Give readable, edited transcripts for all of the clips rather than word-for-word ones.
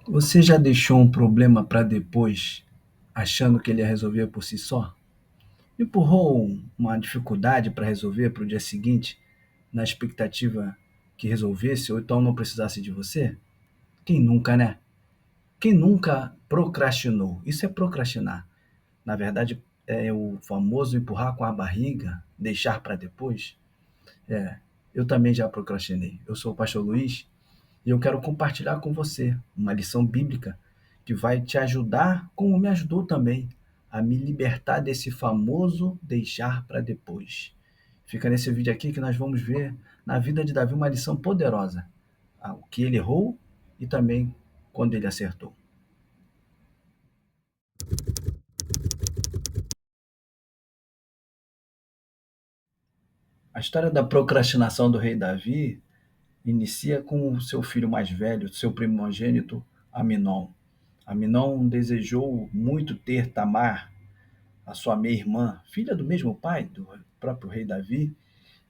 Você já deixou um problema para depois, achando que ele ia resolver por si só? Empurrou uma dificuldade para resolver para o dia seguinte, na expectativa que resolvesse ou então não precisasse de você? Quem nunca, né? Quem nunca procrastinou? Isso é procrastinar. Na verdade, é o famoso empurrar com a barriga, deixar para depois. É, eu também já procrastinei. Eu sou o pastor Luiz e eu quero compartilhar com você uma lição bíblica que vai te ajudar, como me ajudou também, a me libertar desse famoso deixar para depois. Fica nesse vídeo aqui que nós vamos ver na vida de Davi uma lição poderosa, o que ele errou e também quando ele acertou. A história da procrastinação do rei Davi inicia com o seu filho mais velho, seu primogênito, Aminon. Aminon desejou muito ter Tamar, a sua meia-irmã, filha do mesmo pai, do próprio rei Davi,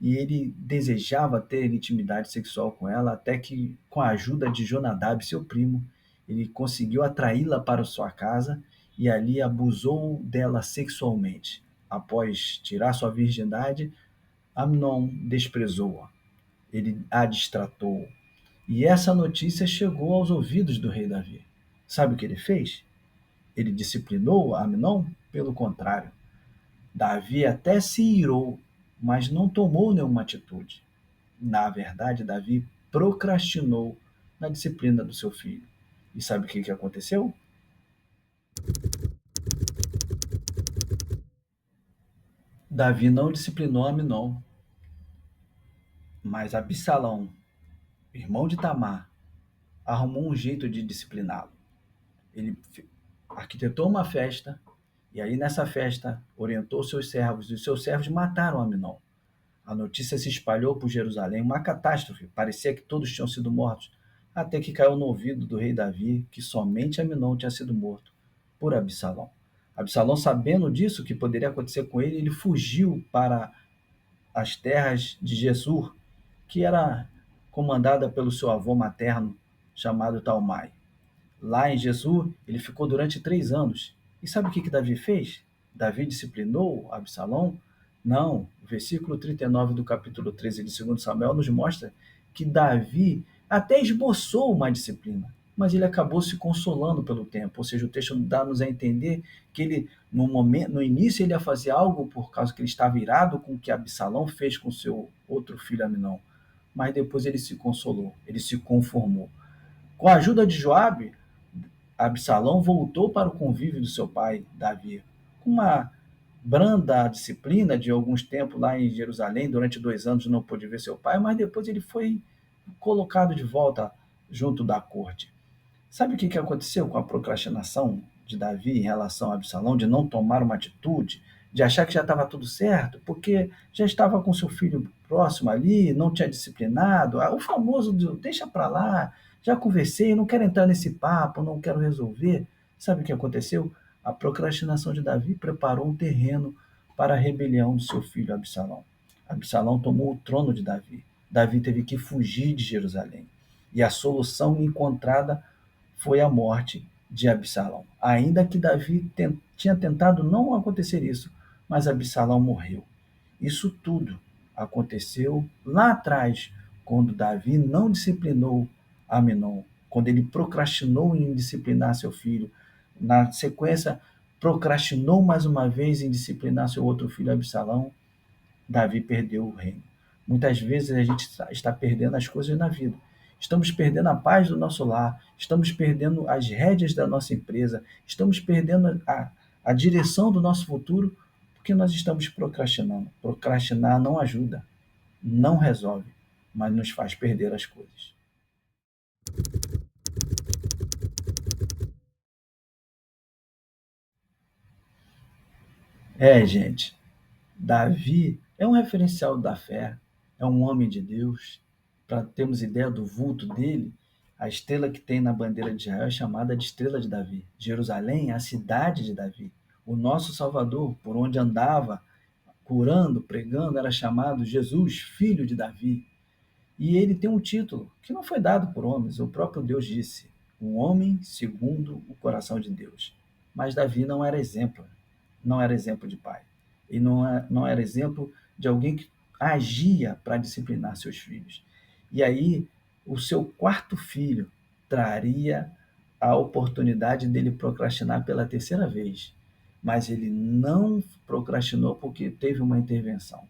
e ele desejava ter intimidade sexual com ela, até que, com a ajuda de Jonadab, seu primo, ele conseguiu atraí-la para sua casa e ali abusou dela sexualmente. Após tirar sua virgindade, Amnon desprezou-a, ele a distratou. E essa notícia chegou aos ouvidos do rei Davi. Sabe o que ele fez? Ele disciplinou Amnon? Pelo contrário, Davi até se irou, mas não tomou nenhuma atitude. Na verdade, Davi procrastinou na disciplina do seu filho. E sabe o que aconteceu? Davi não disciplinou Aminon, mas Absalão, irmão de Tamar, arrumou um jeito de discipliná-lo. Ele arquitetou uma festa e aí nessa festa orientou seus servos e os seus servos mataram Aminon. A notícia se espalhou por Jerusalém, uma catástrofe. Parecia que todos tinham sido mortos, até que caiu no ouvido do rei Davi que somente Aminon tinha sido morto por Absalão. Absalão, sabendo disso, que poderia acontecer com ele, ele fugiu para as terras de Jesur, que era comandada pelo seu avô materno, chamado Talmai. Lá em Jesur, ele ficou durante 3 anos. E sabe o que Davi fez? Davi disciplinou Absalão? Não. O versículo 39 do capítulo 13 de 2 Samuel nos mostra que Davi até esboçou uma disciplina, mas ele acabou se consolando pelo tempo. Ou seja, o texto dá-nos a entender que ele, no momento, no início, ele ia fazer algo por causa que ele estava irado com o que Absalão fez com seu outro filho Aminon. Mas depois ele se consolou, ele se conformou. Com a ajuda de Joabe, Absalão voltou para o convívio do seu pai, Davi. Com uma branda disciplina de alguns tempos lá em Jerusalém, durante 2 anos não pôde ver seu pai, mas depois ele foi colocado de volta junto da corte. Sabe o que aconteceu com a procrastinação de Davi em relação a Absalão, de não tomar uma atitude, de achar que já estava tudo certo, porque já estava com seu filho próximo ali, não tinha disciplinado, o famoso deixa para lá, já conversei, não quero entrar nesse papo, não quero resolver. Sabe o que aconteceu? A procrastinação de Davi preparou um terreno para a rebelião do seu filho Absalão. Absalão tomou o trono de Davi. Davi teve que fugir de Jerusalém. E a solução encontrada foi a morte de Absalão. Ainda que Davi tinha tentado não acontecer isso, mas Absalão morreu. Isso tudo aconteceu lá atrás, quando Davi não disciplinou Aminon, quando ele procrastinou em disciplinar seu filho. Na sequência, procrastinou mais uma vez em disciplinar seu outro filho Absalão. Davi perdeu o reino. Muitas vezes a gente está perdendo as coisas na vida. Estamos perdendo a paz do nosso lar, estamos perdendo as rédeas da nossa empresa, estamos perdendo a direção do nosso futuro porque nós estamos procrastinando. Procrastinar não ajuda, não resolve, mas nos faz perder as coisas. Gente, Davi é um referencial da fé, é um homem de Deus. Para termos ideia do vulto dele, a estrela que tem na bandeira de Israel é chamada de Estrela de Davi. Jerusalém é a cidade de Davi. O nosso Salvador, por onde andava, curando, pregando, era chamado Jesus, filho de Davi. E ele tem um título que não foi dado por homens, o próprio Deus disse. um homem segundo o coração de Deus. Mas Davi não era exemplo, não era exemplo de pai. E não era exemplo de alguém que agia para disciplinar seus filhos. E aí, o seu quarto filho traria a oportunidade dele procrastinar pela terceira vez. Mas ele não procrastinou porque teve uma intervenção.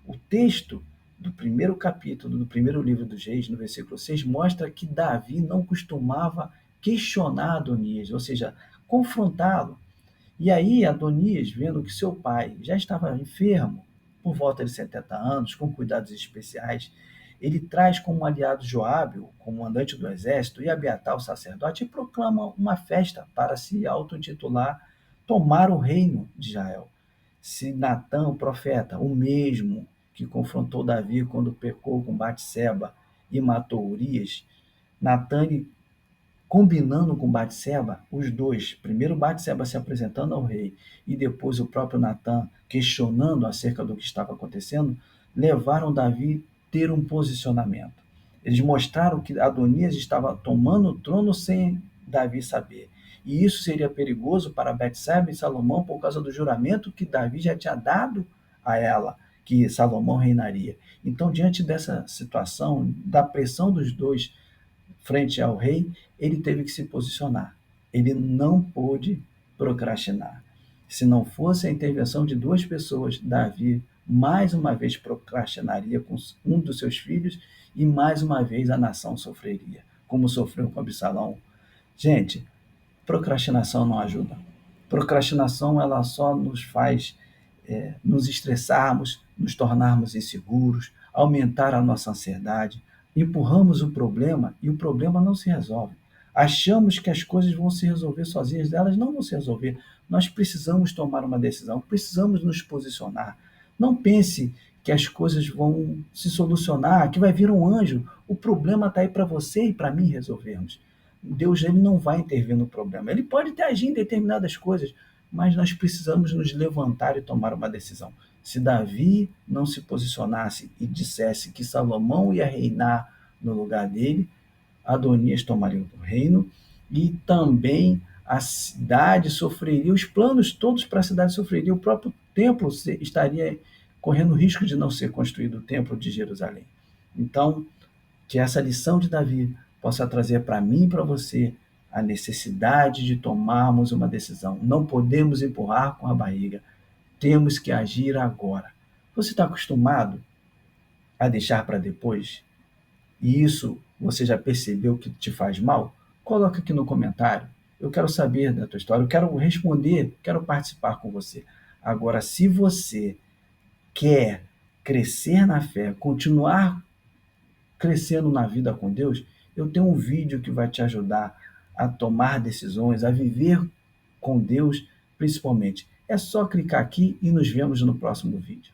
O texto do primeiro capítulo do primeiro livro dos Reis, no versículo 6, mostra que Davi não costumava questionar Adonias, ou seja, confrontá-lo. E aí Adonias, vendo que seu pai já estava enfermo, por volta de 70 anos, com cuidados especiais, ele traz como aliado Joabe, o comandante do exército, e Abiatar, o sacerdote, e proclama uma festa para se auto-intitular tomar o reino de Israel. Se Natã, o profeta, o mesmo que confrontou Davi quando pecou com Batseba e matou Urias, Natã combinando com Batseba, os dois, primeiro Batseba se apresentando ao rei e depois o próprio Natã questionando acerca do que estava acontecendo, levaram Davi a ter um posicionamento. Eles mostraram que Adonias estava tomando o trono sem Davi saber. E isso seria perigoso para Batseba e Salomão por causa do juramento que Davi já tinha dado a ela, que Salomão reinaria. Então, diante dessa situação, da pressão dos dois frente ao rei, ele teve que se posicionar. Ele não pôde procrastinar. Se não fosse a intervenção de duas pessoas, Davi mais uma vez procrastinaria com um dos seus filhos e mais uma vez a nação sofreria, como sofreu com Absalão. Gente, procrastinação não ajuda. Procrastinação ela só nos faz nos estressarmos, nos tornarmos inseguros, aumentar a nossa ansiedade, empurramos o problema e o problema não se resolve. Achamos que as coisas vão se resolver sozinhas, elas não vão se resolver. Nós precisamos tomar uma decisão, precisamos nos posicionar. Não pense que as coisas vão se solucionar, que vai vir um anjo. O problema está aí para você e para mim resolvermos. Deus ele não vai intervir no problema. Ele pode até agir em determinadas coisas, mas nós precisamos nos levantar e tomar uma decisão. Se Davi não se posicionasse e dissesse que Salomão ia reinar no lugar dele, Adonias tomaria o reino e também a cidade sofreria, os planos todos para a cidade sofreriam, o próprio templo estaria correndo risco de não ser construído o templo de Jerusalém. Então, que essa lição de Davi possa trazer para mim e para você a necessidade de tomarmos uma decisão. Não podemos empurrar com a barriga, temos que agir agora. Você está acostumado a deixar para depois? E isso você já percebeu que te faz mal? Coloca aqui no comentário. Eu quero saber da tua história, eu quero responder, quero participar com você. Agora, se você quer crescer na fé, continuar crescendo na vida com Deus, eu tenho um vídeo que vai te ajudar a tomar decisões, a viver com Deus, principalmente. É só clicar aqui e nos vemos no próximo vídeo.